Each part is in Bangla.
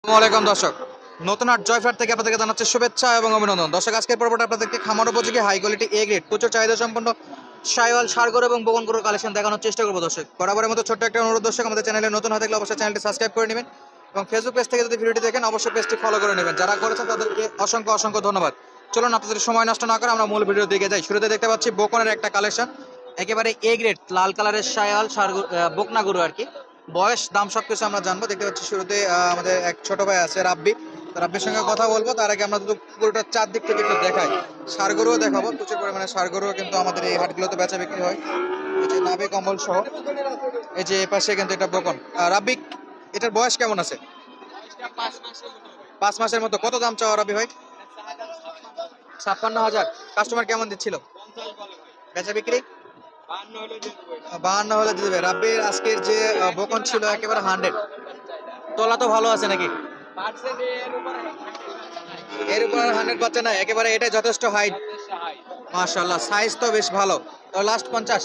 আসসালামাইকুম দর্শক, নতুন হাট জয়ফ্রাট থেকে আপনাদেরকে জানাচ্ছি শুভেচ্ছা এবং অভিনন্দন। দর্শক, আজকের পর্বটা আপনাদেরকে খামার উপযোগী হাই কোয়ালিটি এ গ্রেড প্রচুর চাহিদা সম্পন্ন শাইওয়াল ষাঁড় এবং বগন গরুর কালেকশন দেখানোর চেষ্টা করবো। দর্শক, বরাবরের মতো ছোট্ট একটা অনুরোধ, দর্শক আমাদের চ্যানেলে নতুন হয়ে থাকলে অবশ্যই চ্যানেলটি সাবস্ক্রাইব করে নেবেন এবং ফেসবুক পেজ থেকে যদি ভিডিওটি দেখেন অবশ্যই পেজটি ফলো করে নেবেন। যারা করেছেন তাদেরকে অসংখ্য অসংখ্য ধন্যবাদ। চলুন আপনাদের সময় নষ্ট না করে আমরা মূল ভিডিও দিকে যাই। শুরুতে দেখতে পাচ্ছি বকনের একটা কালেকশন, একেবারে এ গ্রেড লাল কালারের শাইওয়াল ষাঁড় বকনা গরু আর কি। বয়স, দাম সবকিছু আমরা জানবো। দেখতে পাচ্ছি শুরুতে আমাদের এক ছোট ভাই আছে রাব্বি, রাব্বির সঙ্গে কথা বলবো। তার আগে আমরা দুটো গরুটার চারদিক থেকে একটু দেখাই, ষাঁড় গরুও দেখাবো। প্রচুর পরিমাণে ষাঁড় গরুও কিন্তু আমাদের এই হাটগুলোতে বেচা বিক্রি হয়। এই যে নাভি কম্বল সহ, এই যে এপাশে কিন্তু এটা বকন। রাব্বি, এটার বয়স কেমন আছে? 5 মাসের মতো। কত দাম চাও রাব্বি ভাই? 56,000। কাস্টমার কেমন দিচ্ছিল? বেচা বিক্রি 52 হলে দিয়ে দেবে। রাব্বির আজকের যে বকন ছিল একেবারে 100। তলা তো ভালো আছে নাকি? এর উপর 100 বাচ্চা নাই, একেবারে এটা যথেষ্ট হাইট। মাশাআল্লাহ, সাইজ তো বেশ ভালো। তো লাস্ট 50,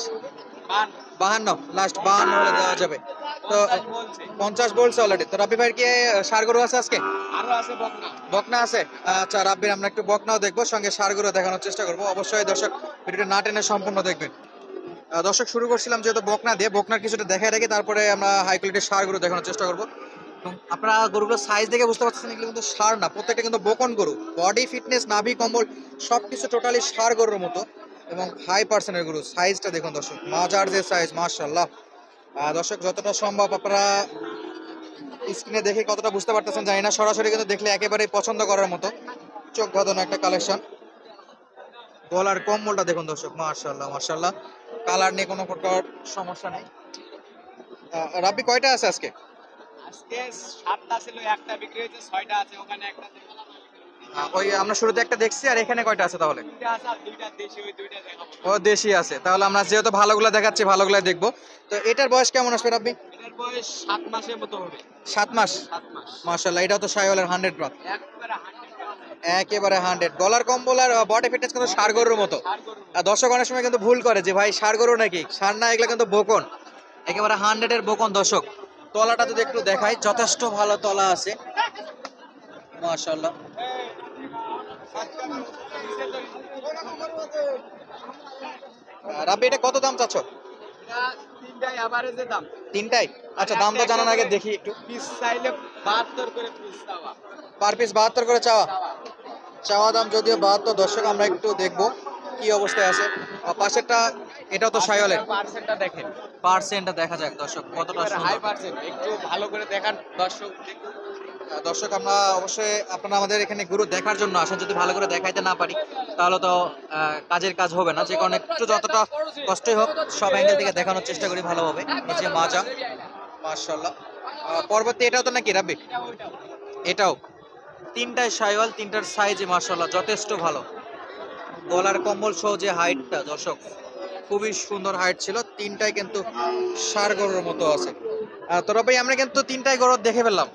52, লাস্ট 52 হলে দেওয়া যাবে। তো 50 বলছে অলরেডি। তো রাব্বি ভাইয়ের কি ষাঁড় গরু আছে আজকে? বকনা আছে। আচ্ছা রাব্বির আমরা একটু বকনাও দেখবো, সঙ্গে ষাঁড় গরু দেখানোর চেষ্টা করবো। অবশ্যই দর্শক ভিডিওটা না টেনে সম্পূর্ণ দেখবেন। দর্শক, শুরু করছিলাম যেহেতু বকনা দিয়ে, বকনার কিছুটা দেখায় রাখি, তারপরে আমরা হাই কোয়ালিটির ষাঁড় গরু দেখানোর চেষ্টা করবো। আপনারা গরুগুলোর সাইজ দেখে বুঝতে পারছেন এগুলো কিন্তু ষাঁড় না, প্রত্যেকটা কিন্তু বকন গরু। বডি ফিটনেস, নাভি কম্বল সবকিছু টোটালি ষাঁড় গরুর মতো এবং হাই পার্সেন্টের গরু। সাইজটা দেখুন দর্শক, মাজার যে সাইজ, মাশাআল্লাহ। দর্শক, যতটা সম্ভব আপনারা স্ক্রিনে দেখে কতটা বুঝতে পারতেছেন জানি না, সরাসরি কিন্তু দেখলে একেবারেই পছন্দ করার মতো চোখ ধাঁধানো একটা কালেকশন। গলার কম্বলটা দেখুন দর্শক, মাশাআল্লাহ মাশাআল্লাহ। কালার নিয়ে কোনো প্রকার সমস্যা নেই। রাব্বি কয়টা আছে আজকে? আজকে 7টা ছিল, একটা বিক্রি হয়েছে, 6টা আছে, ওখানে একটা ওই আমরা শুরুতে একটা দেখছি, আর এখানে কয়টা আছে তাহলে? দুইটা আছে, আর দুইটা দেশি, ওই দুইটা দেখাবো। ও দেশি আছে, তাহলে আমরা যেহেতু ভালোগুলো দেখাচ্ছি ভালোগুলো দেখবো। তো এটার বয়স কেমন আসবে রাব্বি? এটার বয়স 7 মাসের মতো হবে। 7 মাস। 7 মাস মাশাআল্লাহ, এটাও তো শাইওয়ালের 100 প্লাস। একবারে 100 একেবারে 100। গলার কম্বল আর বডি ফিটনেস কিন্তু ষাঁড় গরুর মতো। আর গরু। আর দর্শক অনেক সময় কিন্তু ভুল করে যে ভাই ষাঁড় গরু নাকি, ষাঁড় না, এগুলো কিন্তু বকন। একেবারে 100 এর বকন। দর্শক, তলাটা যদি একটু দেখাই, যথেষ্ট ভালো তলা আছে, মাশাআল্লাহ। রাব্বি, এটা কত দাম চাচ্ছ? এটা তিনটাই এভারেজে দাম। তিনটাই? আচ্ছা, দাম তো জানার আগে দেখি একটু। পিস চাইলে 72 করে পিস দেওয়া। পার পিস 72 করে চাওয়া। চাওয়া দাম যদিও 72। দর্শক, আমরা একটু দেখবো কি অবস্থায় আছে। পাশেরটা, এটাও তো শাইওয়ালের। পার্সেন্টটা দেখেন, পার্সেন্টটা দেখা যাক দর্শক কতটা হাই সুন্দর। পার্সেন্ট। একটু ভালো করে দেখান দর্শক। দর্শক, আমরা অবশ্যই, আপনারা আমাদের এখানে গরু দেখার জন্য আসেন, যদি ভালো করে দেখাইতে না পারি তাহলে তো কাজের কাজ হবে না। যে কারণে একটু যতটা কষ্টই হোক সব অ্যাঙ্গেল থেকে দেখানোর চেষ্টা করি ভালোভাবে। নিচে মাজা, মাশাআল্লাহ। পরবর্তী এটাও তো নাকি রাব্বি? এটাও তিনটায় শাইওয়াল, তিনটার সাইজে মাশাআল্লাহ যথেষ্ট ভালো। গলার কম্বল সহ যে হাইটটা দর্শক, খুবই সুন্দর হাইট ছিল। তিনটাই কিন্তু ষাঁড় গরুর মতো আছে। তো ভাই, আমরা কিন্তু তিনটাই গরু দেখে ফেললাম।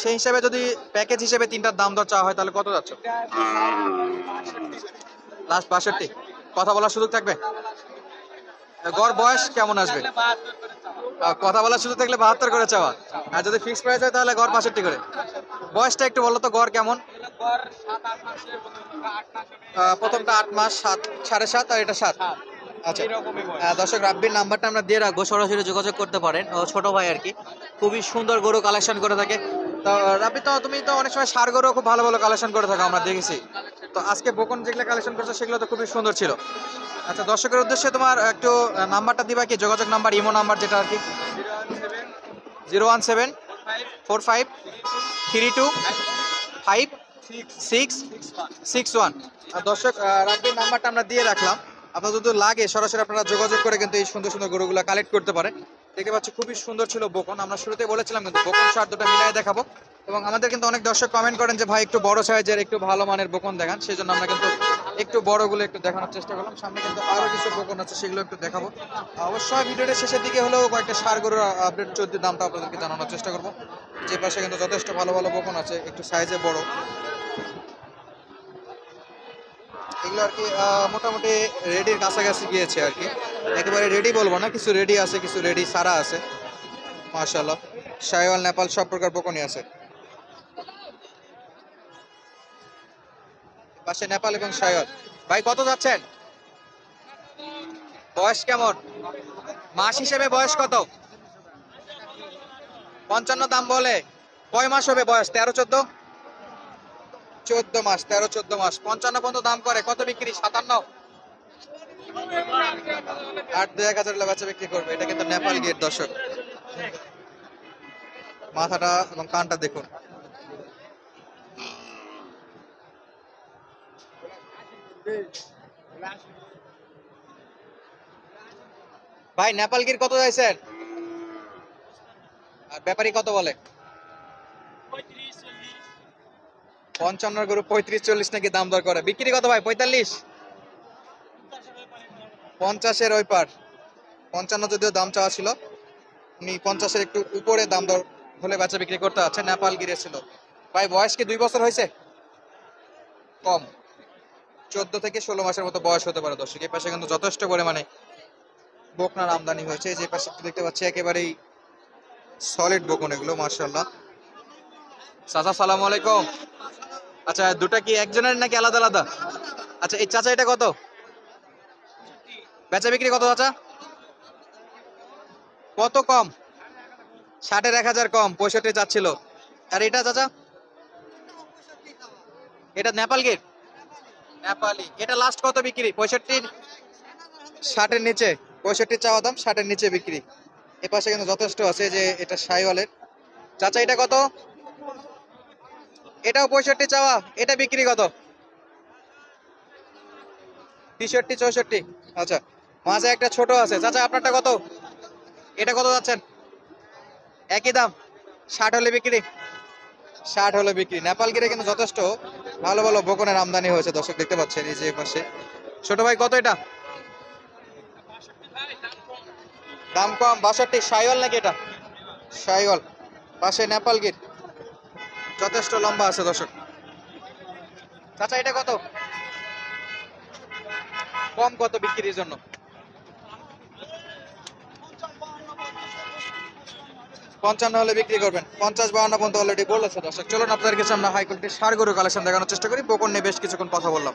সেই হিসাবে যদি প্যাকেজ হিসেবে তিনটার দাম দর চাওয়া হয় তাহলে কত যাচ্ছে? লাস্ট 62। কথা বলার সুযোগ থাকবে? গড় বয়স কেমন আসবে? কথা বলার সুযোগ থাকলে 72 করে চাওয়া, আর যদি ফিক্স প্রাইস হয় তাহলে গড় 65 করে। বয়সটা একটু বলো তো, গড় কেমন? প্রথমটা 8 মাস, 7, 7.5, আর এটা 7। আচ্ছা, দর্শক, রাব্বির নাম্বারটা আমরা দিয়ে রাখবো, সরাসরি যোগাযোগ করতে পারেন। ও ছোট ভাই আর কি, খুবই সুন্দর গরু কালেকশন করে থাকে। তো রাব্বি, তো তুমি তো অনেক সময় ষাঁড় গরু খুব ভালো ভালো কালেকশন করে থাকো, আমরা দেখেছি। তো আজকে বকন যেগুলো কালেকশন করছো সেগুলো তো খুবই সুন্দর ছিল। আচ্ছা, দর্শকের উদ্দেশ্যে তোমার একটু নাম্বারটা দিবা কি, যোগাযোগ নাম্বার, ইমো নাম্বার যেটা আর কি? 01745325661। আর দর্শক, রাব্বির নাম্বারটা আমরা দিয়ে রাখলাম, আপনার যদি লাগে সরাসরি আপনারা যোগাযোগ করে কিন্তু এই সুন্দর সুন্দর গরুগুলো কালেক্ট করতে পারেন। দেখতে পাচ্ছি খুবই সুন্দর ছিল বকন। আমরা শুরুতে বলেছিলাম কিন্তু বকন ষাঁড় দুটো মিলাই দেখাবো, এবং আমাদের কিন্তু অনেক দর্শক কমেন্ট করেন যে ভাই একটু বড় সাইজের, একটু ভালো মানের বকন দেখান। সেই জন্য আমরা কিন্তু একটু বড়গুলো একটু দেখানোর চেষ্টা করলাম। সামনে কিন্তু আরো কিছু বকন আছে, সেগুলো একটু দেখাবো। অবশ্যই ভিডিওটা শেষের দিকে হলেও কয়েকটা ষাঁড় গরুর আপডেট চলতি দামটা আপনাদেরকে জানানোর চেষ্টা করবো। যে পাশে কিন্তু যথেষ্ট ভালো ভালো বকন আছে, একটু সাইজে বড়। এগুলো আর কি মোটামুটি রেডির কাছাকাছি গিয়েছে আর কি। একেবারে রেডি বলবো না, কিছু রেডি আছে, কিছু রেডি সারা আছে। মাশাআল্লাহ, শাইওয়াল, নেপাল সব প্রকার বকনই আছে। পাশে নেপাল এবং শাইওয়াল। ভাই কত যাচ্ছেন? বয়স কেমন? মাস হিসেবে বয়স কত? 55 দাম বলে। কয় মাস হবে বয়স? 13-14? 14 মাস, 13-14 মাস। 55 পর্যন্ত দাম করে, কত বিক্রি? 57? 8-2-1000 হলে বাচ্চা বিক্রি করবে। এটা কিন্তু নেপাল গেট দর্শক। মাথাটা এবং কানটা দেখুন। ভাই নেপাল গির কত চাইছেন? আর ব্যাপারী কত বলে? 55 গরু 35-40 নাকি দাম দর করে। বিক্রি কত ভাই? 45? 50-এর ওই পার। 55 যদিও দাম চাওয়া ছিল, উনি 50-এর একটু উপরে দাম দর হলে বাচ্চা বিক্রি করতে আছে। নেপাল গিরে ছিল। ভাই বয়স কি 2 বছর হয়েছে? কম, 14 থেকে 16 মাসের মতো বয়স হতে পারে দর্শক। এই পাশে কিন্তু যথেষ্ট পরিমাণে বকনার আমদানি হয়েছে। যে পাশে দেখতে পাচ্ছি একেবারেই সলিড বকন এগুলো, মাশাআল্লাহ। চাচা সালাম আলাইকুম। আচ্ছা দুটা কি একজনের নাকি আলাদা আলাদা? আচ্ছা এই চাচা এটা কত? বেচা বিক্রি কত চাচা? কত কম? 60-এর 1000 কম, 65 চাচ্ছিল। আর এটা চাচা? এটা নেপাল গেট? নেপালি। এটা লাস্ট কত বিক্রি? 65? 60-এর নিচে? 65 চাওয়া দাম, 60-এর নিচে বিক্রি। এ পাশে কিন্তু যথেষ্ট আছে। যে এটা শাইওয়ালের। চাচা এটা কত? এটাও 65 চাওয়া। এটা বিক্রি কত? 63-64? আচ্ছা, মাঝে একটা ছোট আছে। চাচা আপনারটা কত? এটা কত যাচ্ছেন? একই দাম, 60 হলে বিক্রি। 60 হলে বিক্রি। নেপাল গিরে কিন্তু যথেষ্ট ভালো ভালো বকনের আমদানি হয়েছে দর্শক, দেখতে পাচ্ছেন এই যে পাশে। ছোট ভাই কত এটা? দাম কম, 62। শাইওয়াল নাকি এটা? শাইওয়াল। পাশে নেপাল গির, যথেষ্ট লম্বা আছে দর্শক। চাচা এটা কত? কম কত বিক্রির জন্য? 55 হলে বিক্রি করবেন। 50-52 পর্যন্ত অলরেডি বলেছে দর্শক। চলুন আপনাদের কাছে আমরা হাই কোয়ালিটির ষাঁড় গরু কালেকশন দেখানোর চেষ্টা করি। বকন নিয়ে বেশ কিছুক্ষণ কথা বললাম।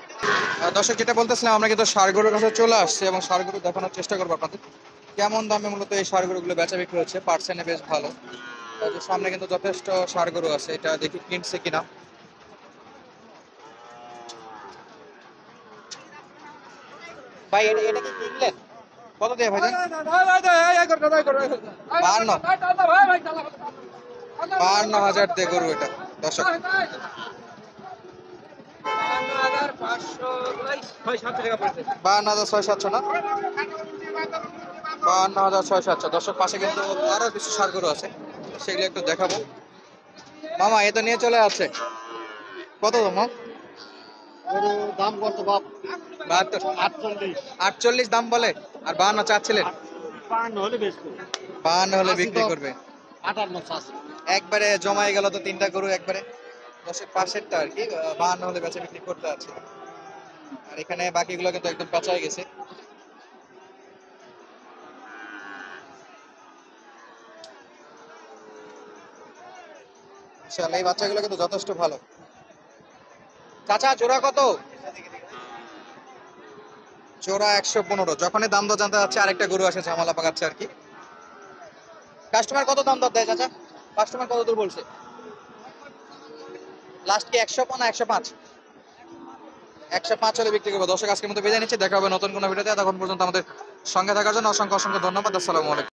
দর্শক যেটা বলতেছিলাম, আমরা কিন্তু ষাঁড় গরুর কাছে চলে আসছে এবং ষাঁড় গরু দেখানোর চেষ্টা করবো আপনাদের। কেমন দামে মূলত এই ষাঁড় গরুগুলো বেচা বিক্রি হচ্ছে, পার্সেন্টে বেশ ভালো। যে সামনে কিন্তু যথেষ্ট ষাঁড় গরু আছে, এটা দেখি কিনছে কিনা। ভাই এটা এটা কি কিনলেন? কত দিয়ে ভাই? 52,000 দিয়ে গরু এটা দর্শক। 52,600 না? 52,600 দর্শক। পাশে কিন্তু আরো কিছু ষাঁড় গরু আছে, সেগুলো একটু দেখাবো। মামা এ তো নিয়ে চলে আসছে। কত মামা? দাম কত বাপ? 48 দাম বলে। আর 52 চাচ্ছিলেন? 52 হলে বেচবো। 52 হলে বিক্রি করবে। 58 আছে। একবারে জমাই গেল তো তিনটা গরু একবারে দশের পাশেরটা আর কি। 52 হলে বেচা বিক্রি করতে আছে। আর এখানে বাকিগুলো কিন্তু একদম পেঁচাই গেছে। ইনশাআল্লাহ এই বাচ্চাগুলো কিন্তু যথেষ্ট ভালো। চাচা জোড়া কত? জোড়া 115। যখনই দাম দর জানতে যাচ্ছে আরেকটা গরু আসে ঝামেলা পাকাচ্ছে আর কি। কাস্টমার কত দাম দর দেয় চাচা? কাস্টমার কত দূর বলছে? লাস্ট কি 100 না 105? 105 হলে বিক্রি করবো দর্শক। আজকের মতো বিদায় নিচ্ছি, দেখা হবে নতুন কোনো ভিডিওতে। তখন পর্যন্ত আমাদের সঙ্গে থাকার জন্য অসংখ্য অসংখ্য ধন্যবাদ। আসসালামু আলাইকুম।